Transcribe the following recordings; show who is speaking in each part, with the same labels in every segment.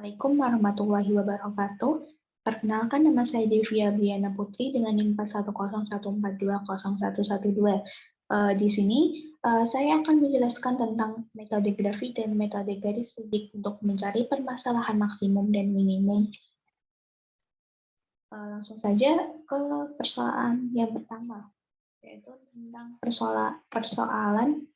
Speaker 1: Assalamualaikum warahmatullahi wabarakatuh. Perkenalkan, nama saya Devia Briana Putri dengan NIM 4101420112. Di sini saya akan menjelaskan tentang metode grafik dan metode garis sidik untuk mencari permasalahan maksimum dan minimum. Langsung saja ke persoalan yang pertama, yaitu tentang persoalan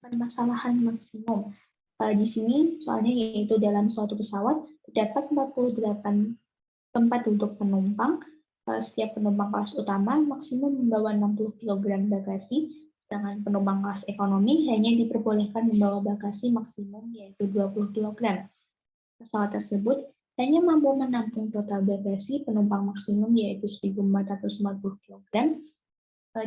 Speaker 1: permasalahan maksimum. Di sini soalnya yaitu dalam suatu pesawat terdapat 48 tempat duduk penumpang. Setiap penumpang kelas utama maksimum membawa 60 kg bagasi, sedangkan penumpang kelas ekonomi hanya diperbolehkan membawa bagasi maksimum yaitu 20 kg. Pesawat tersebut hanya mampu menampung total bagasi penumpang maksimum yaitu 1.450 kg,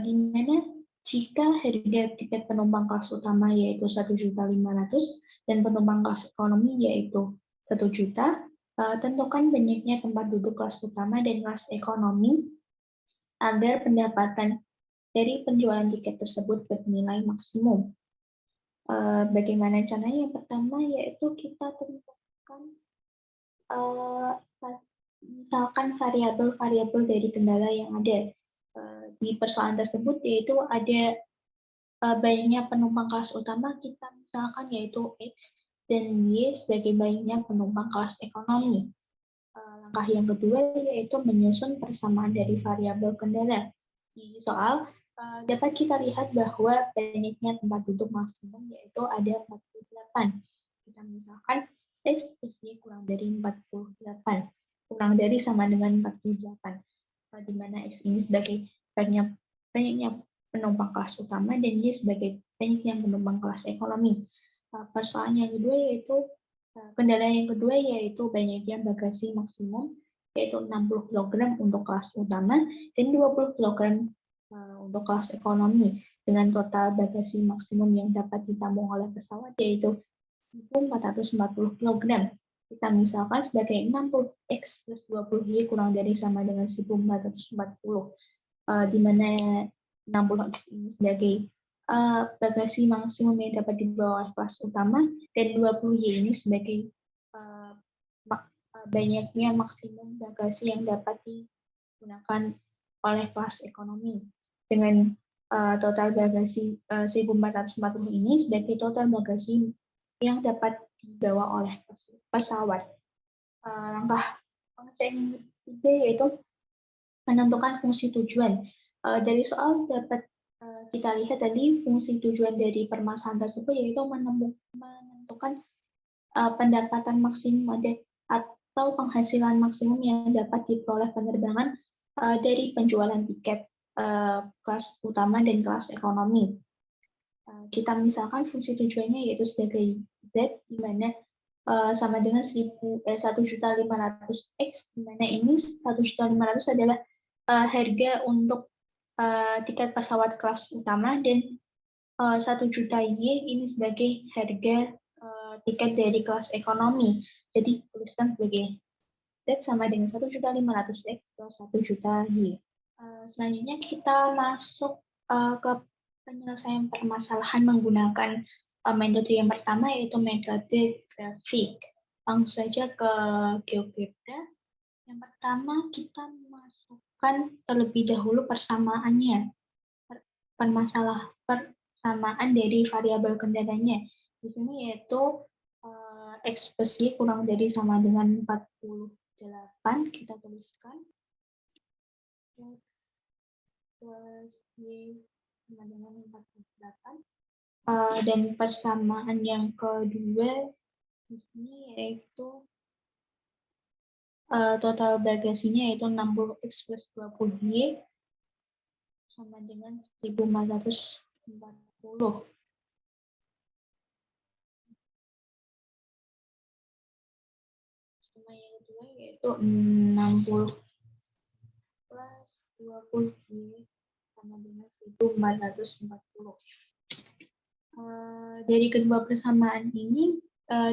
Speaker 1: di mana jika harga tiket penumpang kelas utama yaitu 1.500.000 dan penumpang kelas ekonomi yaitu 1 juta, tentukan banyaknya tempat duduk kelas utama dan kelas ekonomi agar pendapatan dari penjualan tiket tersebut bernilai maksimum. Bagaimana caranya? Yang pertama yaitu kita tentukan misalkan variabel-variabel dari kendala yang ada. Di persoalan tersebut yaitu ada banyaknya penumpang kelas utama, kita misalkan yaitu X dan Y sebagai banyaknya penumpang kelas ekonomi. Langkah yang kedua yaitu menyusun persamaan dari variabel kendala. Di soal dapat kita lihat bahwa banyaknya tempat duduk maksimum yaitu ada 48. Kita misalkan X plus Y kurang dari 48. Kurang dari sama dengan 48. Di mana X ini sebagai banyaknya penumpang kelas utama dan Y sebagai banyaknya penumpang kelas ekonomi. Persoalan yang kedua yaitu kendala yang kedua yaitu banyaknya bagasi maksimum yaitu 60 kg untuk kelas utama dan 20 kg untuk kelas ekonomi dengan total bagasi maksimum yang dapat ditampung oleh pesawat yaitu 1.440 kg. Kita misalkan sebagai 60X plus 20Y kurang dari sama dengan 1.440, di mana 60X ini sebagai bagasi maksimum yang dapat dibawa oleh kelas utama dan 20Y ini sebagai banyaknya maksimum bagasi yang dapat digunakan oleh kelas ekonomi. Dengan total bagasi 1.440 ini sebagai total bagasi yang dapat dibawa oleh pesawat. Langkah yang ketiga yaitu menentukan fungsi tujuan. Dari soal dapat kita lihat tadi fungsi tujuan dari permasalahan tersebut yaitu menentukan pendapatan maksimum atau penghasilan maksimum yang dapat diperoleh penerbangan dari penjualan tiket kelas utama dan kelas ekonomi. Kita misalkan fungsi tujuannya yaitu sebagai Z, di mana sama dengan 1.500.000X, di mana ini 1.500.000 adalah harga untuk tiket pesawat kelas utama dan 1 juta Y ini sebagai harga tiket dari kelas ekonomi. Jadi tuliskan sebagai Z sama dengan 1.500.000X plus 1 juta Y. Selanjutnya kita masuk ke penyelesaian permasalahan menggunakan metode yang pertama yaitu metode grafik. Langsung saja ke GeoGebra. Yang pertama kita masukkan terlebih dahulu persamaannya. Persamaan dari variabel kendalanya. Di sini yaitu X plus Y kurang dari sama dengan 48. Kita tuliskan X plus Y sama dengan 48. Dan persamaan yang kedua di sini yaitu total bagasinya yaitu 60X plus 20Y sama dengan 1.440. Sama yang kedua yaitu 60 plus 20Y sama dengan 1.440. Dari kedua persamaan ini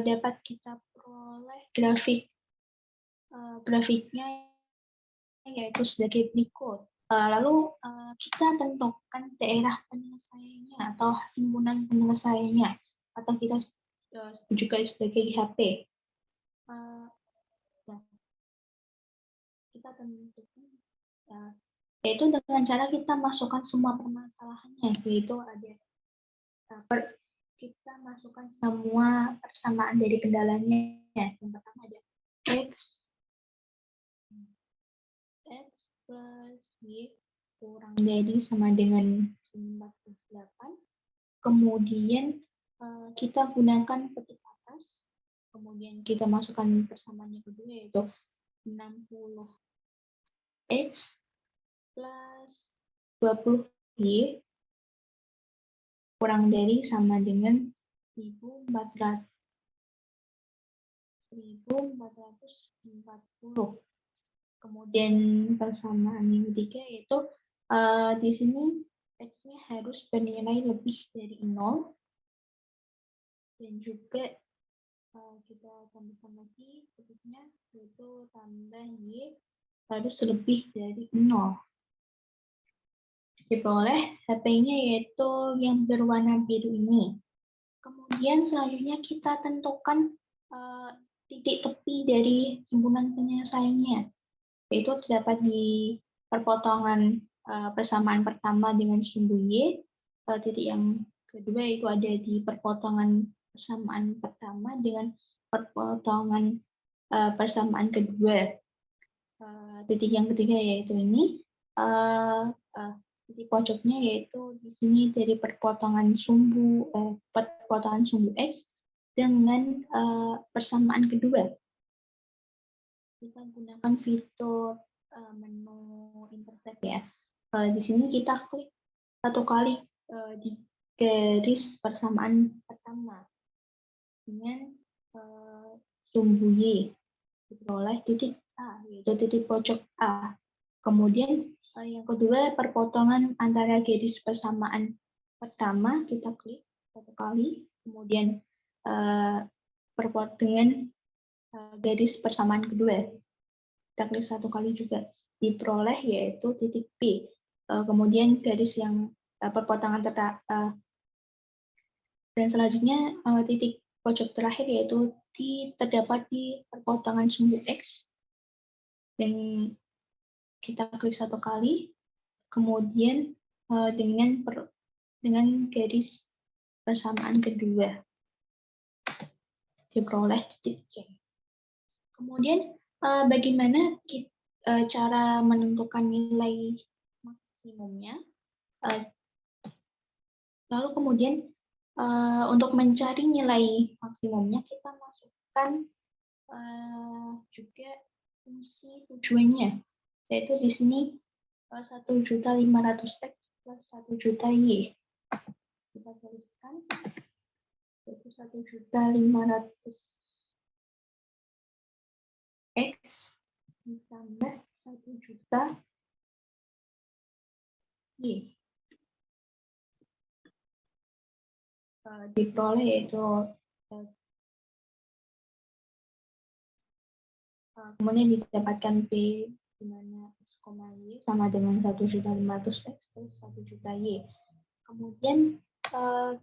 Speaker 1: dapat kita peroleh grafiknya yaitu sebagai berikut. Lalu kita tentukan daerah penyelesaiannya atau himpunan penyelesaiannya, atau kita juga sebagai di HP. Kita tentukan yaitu dengan cara kita masukkan semua permasalahannya, yaitu ada kita masukkan semua persamaan dari kendalanya. Yang pertama ada X plus Y kurang dari sama dengan 48. Kemudian kita gunakan petik atas, kemudian kita masukkan persamaannya kedua yaitu 60X plus 20Y kurang dari sama dengan 1440. Kemudian persamaan yang ketiga yaitu di sini X-nya harus bernilai lebih dari 0. Dan juga kita tambahkan lagi berikutnya yaitu tambah Y harus lebih dari 0. Diperoleh HP-nya yaitu yang berwarna biru ini. Kemudian selanjutnya kita tentukan titik tepi dari himpunan penyelesaiannya, yaitu terdapat di perpotongan persamaan pertama dengan sumbu Y. Titik yang kedua itu ada di perpotongan persamaan pertama dengan perpotongan persamaan kedua. Titik yang ketiga yaitu ini. Titik pojoknya yaitu di sini dari perpotongan sumbu X dengan persamaan kedua. Kita gunakan fitur menu intercept ya. Di sini kita klik satu kali di garis persamaan pertama dengan sumbu Y, diperoleh titik A, yaitu titik pojok A. Kemudian yang kedua perpotongan antara garis persamaan pertama kita klik satu kali, kemudian dengan garis persamaan kedua kita klik satu kali juga, diperoleh yaitu titik P. Kemudian garis yang perpotongan dan selanjutnya titik pojok terakhir yaitu terdapat di perpotongan sumbu X. Dan kita klik satu kali, kemudian dengan garis persamaan kedua diperoleh titik C. Kemudian bagaimana cara menentukan nilai maksimumnya? Lalu kemudian untuk mencari nilai maksimumnya kita masukkan juga fungsi tujuannya, yaitu di sini 1.500X plus 1 juta Y. Kita tuliskan yaitu 1.500X ditambah 1 juta Y. Diperoleh yaitu kemudian didapatkan P di mana X, Y sama dengan 1.500X plus 1 juta Y. Kemudian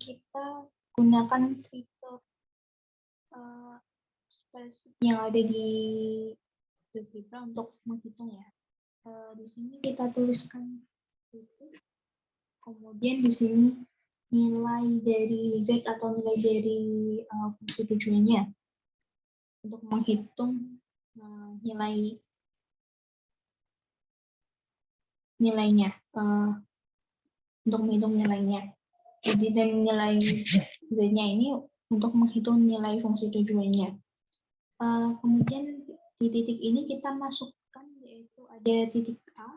Speaker 1: kita gunakan fitur spreadsheet yang ada di GeoGebra untuk menghitung ya. Di sini kita tuliskan itu. Kemudian di sini nilai dari Z atau nilai dari fungsi tujuannya untuk menghitung nilainya, untuk menghitung nilainya. Jadi dan nilai Z-nya ini untuk menghitung nilai fungsi tujuannya. Kemudian di titik ini kita masukkan yaitu ada titik A.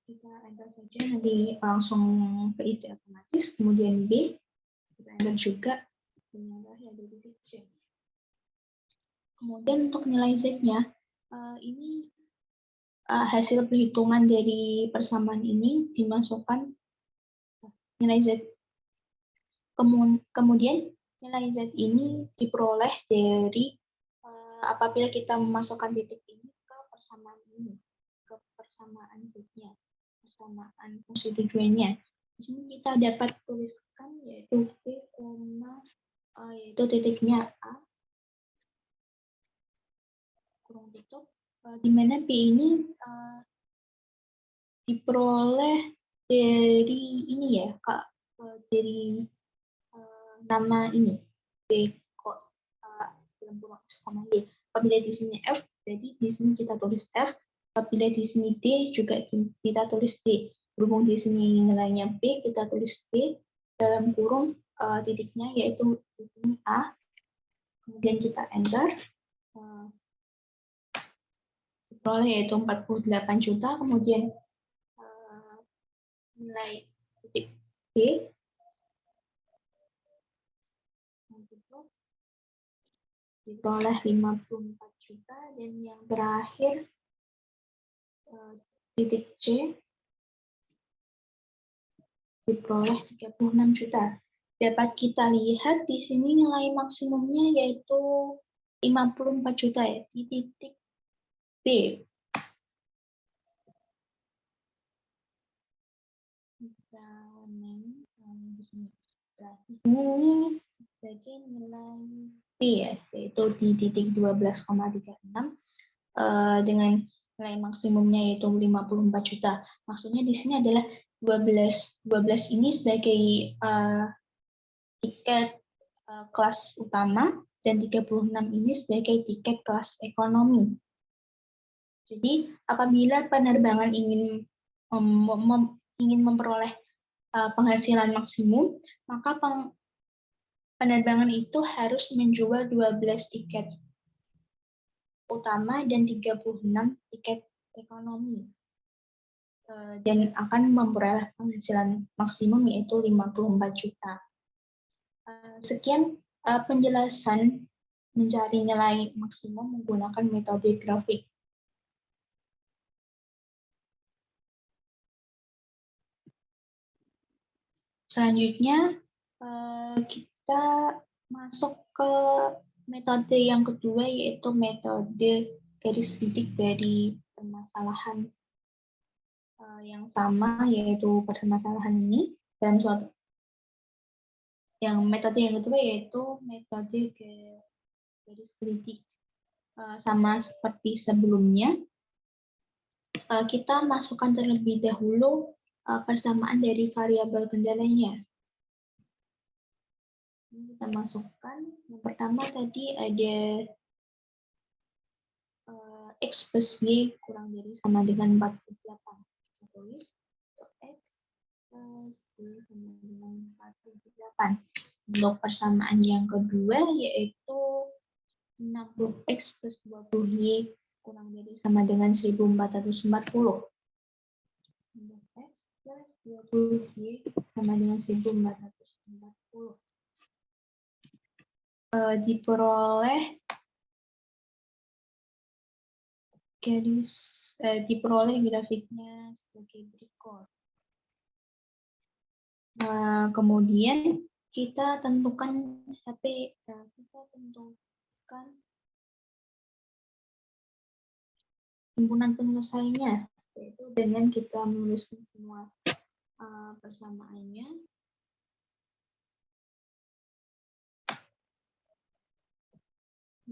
Speaker 1: Kita enter saja nanti langsung keisi otomatis. Kemudian B kita enter juga, ternyata ada titik C. Kemudian untuk nilai Z-nya ini hasil perhitungan dari persamaan ini dimasukkan nilai Z. Kemudian nilai Z ini diperoleh dari apabila kita memasukkan titik ini ke persamaan ini, ke persamaan Z-nya, persamaan fungsi tujuannya. Di sini kita dapat tuliskan yaitu P, yaitu titiknya A, kurung tutup, di mana P ini diperoleh dari ini ya, Kak, dari nama ini, B kok dalam kurung X, Y. Apabila di sini F, jadi di sini kita tulis F. Apabila di sini D, juga kita tulis D. Berhubung di sini nilainya B, kita tulis B dalam kurung titiknya, yaitu di sini A. Kemudian kita enter. Diperoleh yaitu 48 juta. Kemudian nilai titik B. Diperoleh 54 juta. Dan yang terakhir titik C diperoleh 36 juta. Dapat kita lihat di sini nilai maksimumnya yaitu 54 juta ya, di titik B. Ini sebagai nilai B ya, yaitu di titik 12,36 dengan nilai maksimumnya yaitu 54 juta. Maksudnya di sini adalah 12 ini sebagai tiket kelas utama dan 36 ini sebagai tiket kelas ekonomi. Jadi apabila penerbangan ingin memperoleh penghasilan maksimum, maka penerbangan itu harus menjual 12 tiket utama dan 36 tiket ekonomi. Dan akan memperoleh penghasilan maksimum yaitu 54 juta. Sekian penjelasan mencari nilai maksimum menggunakan metode grafik. Selanjutnya kita masuk ke metode yang kedua, yaitu metode garis titik dari permasalahan yang sama, yaitu permasalahan ini dalam suatu metode yang kedua yaitu metode garis titik. Sama seperti sebelumnya, kita masukkan terlebih dahulu persamaan dari variabel kendalanya. Ini kita masukkan. Yang pertama tadi ada X plus Y kurang dari sama dengan 48. Kita tulis X plus Y sama dengan 48. Untuk persamaan yang kedua yaitu 60X plus 20Y kurang dari sama dengan 1440. X plus 20Y sama dengan 1440. Diperoleh grafiknya sebagai berikut. Kemudian kita tentukan himpunan penyelesaiannya, yaitu dengan kita menulis semua persamaannya.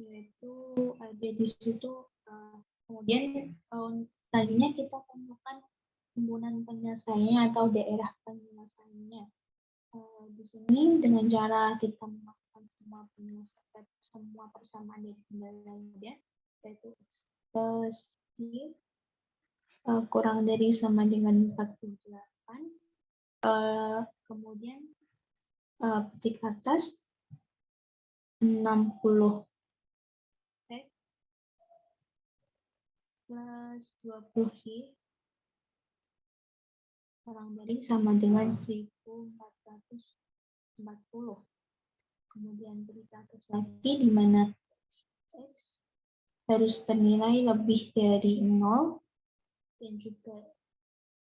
Speaker 1: Yaitu ada di situ. Kemudian selanjutnya kita tentukan himpunan penyelesaiannya atau daerah penyelesaiannya. Di sini dengan cara kita melakukan semua persamaan dari kendalanya, yaitu X plus Y kurang dari sama dengan 48. Kemudian petik atas 60 X plus 20Y kurang dari sama dengan 1440. Kemudian petik atas lagi di mana X harus bernilai lebih dari 0 dan juga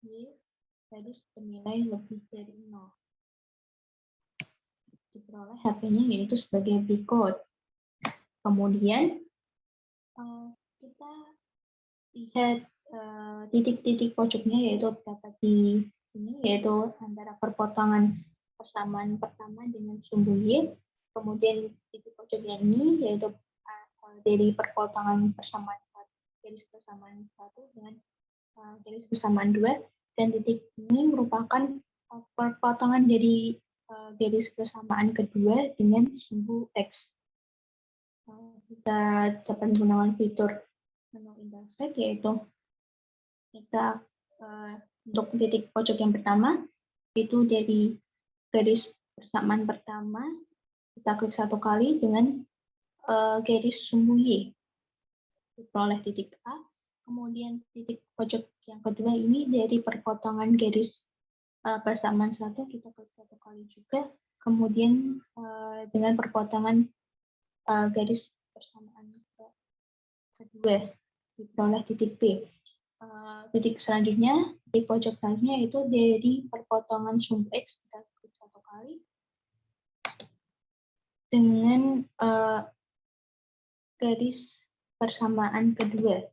Speaker 1: Y harus bernilai lebih dari 0. Diperoleh HP-nya yaitu sebagai berikut. Kemudian kita lihat titik-titik pojoknya yaitu dapat di sini, yaitu antara perpotongan persamaan pertama dengan sumbu Y Kemudian titik pojok yang ini yaitu dari perpotongan persamaan garis persamaan 1 dengan garis persamaan 2, dan titik ini merupakan perpotongan dari garis persamaan kedua dengan sumbu X. Kita dapat menggunakan fitur menu intersect, yaitu kita untuk titik pojok yang pertama itu dari garis persamaan pertama kita klik 1 kali dengan garis sumbu Y, diperoleh titik A. Kemudian titik pojok yang kedua ini dari perpotongan garis persamaan 1 kita klik 1 kali juga. Kemudian dengan perpotongan garis persamaan kedua diperoleh titik B. Titik selanjutnya, di pojok selanjutnya itu dari perpotongan sumbu X kita klik 1 kali dengan garis persamaan kedua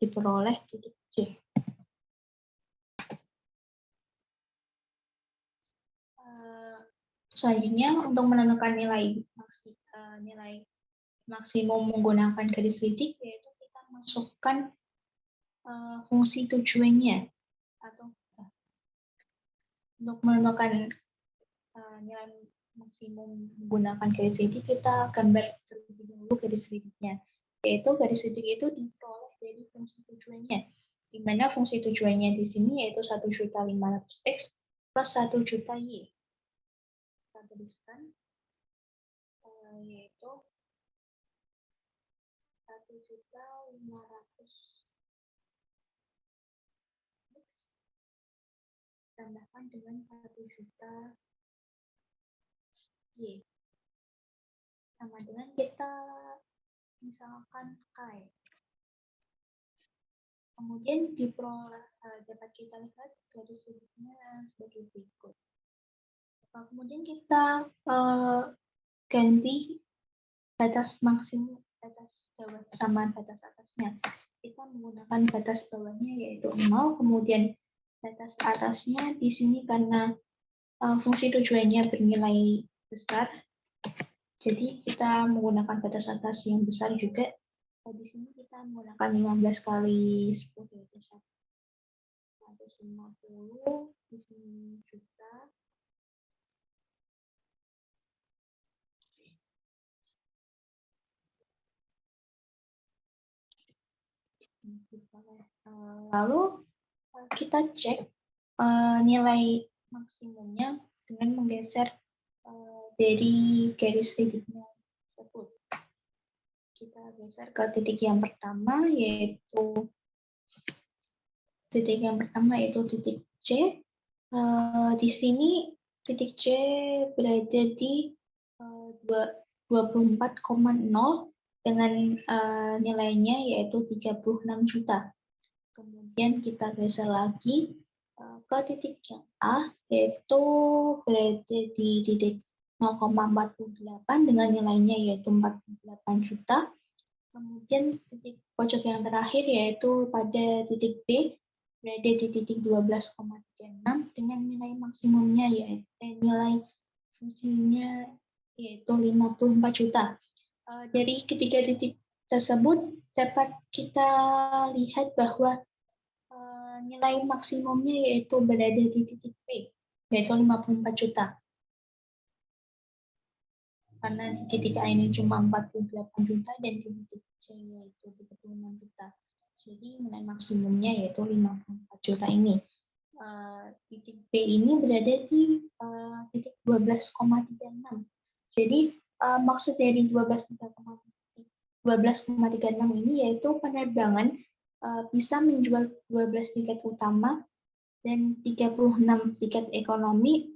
Speaker 1: diperoleh titik C. Selanjutnya untuk menentukan nilai maksimum menggunakan garis titik, yaitu kita masukkan fungsi tujuannya, atau untuk menentukan nilai maksimum menggunakan garis titik kita gambar terlebih dahulu garis titiknya, yaitu garis titik itu diperoleh dari fungsi tujuannya, di mana fungsi tujuannya di sini yaitu 1.500.000 X plus 1 juta Y. Kita tuliskan yaitu 1.500.000 X tambahkan dengan 1 juta Y, sama dengan kita misalkan K. Kemudian dapat kita lihat garis titiknya sebagai berikut. Kemudian kita ganti batas maksimum, batas bawah sama batas atasnya. Kita menggunakan batas bawahnya yaitu 0, kemudian batas atasnya di sini karena fungsi tujuannya bernilai besar, jadi kita menggunakan batas atas yang besar juga. Di sini kita menggunakan 15 kali 10 yaitu 150, di sini juta. Lalu kita cek nilai maksimumnya dengan menggeser dari garis titiknya tersebut. Kita geser ke titik yang pertama, yaitu titik C. Di sini titik C berada di 24,0 dengan nilainya yaitu 36 juta. Kemudian kita geser lagi ke titik yang A, yaitu berada di titik 0,48 dengan nilainya yaitu 48 juta. Kemudian titik pojok yang terakhir yaitu pada titik B, berada di titik 12,36 dengan nilai maksimumnya yaitu nilai fungsinya yaitu 54 juta. Dari ketiga titik tersebut dapat kita lihat bahwa nilai maksimumnya yaitu berada di titik B, yaitu 54 juta. Karena di titik A ini cuma 48 juta dan di titik C yaitu 36 juta. Jadi nilai maksimumnya yaitu 54 juta ini. Titik B ini berada di titik 12,36. Jadi maksud dari 12,36 ini yaitu penerbangan bisa menjual 12 tiket utama dan 36 tiket ekonomi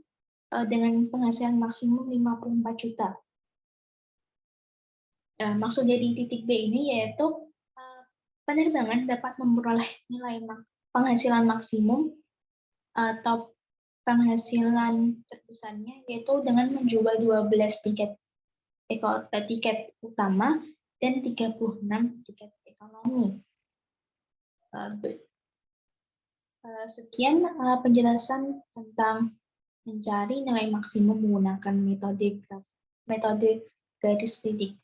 Speaker 1: dengan penghasilan maksimum 54 juta. Maksud dari titik B ini yaitu penerbangan dapat memperoleh nilai penghasilan maksimum atau penghasilan terbesarnya yaitu dengan menjual 12 tiket utama dan 36 tiket ekonomi. Sekian penjelasan tentang mencari nilai maksimum menggunakan metode garis titik.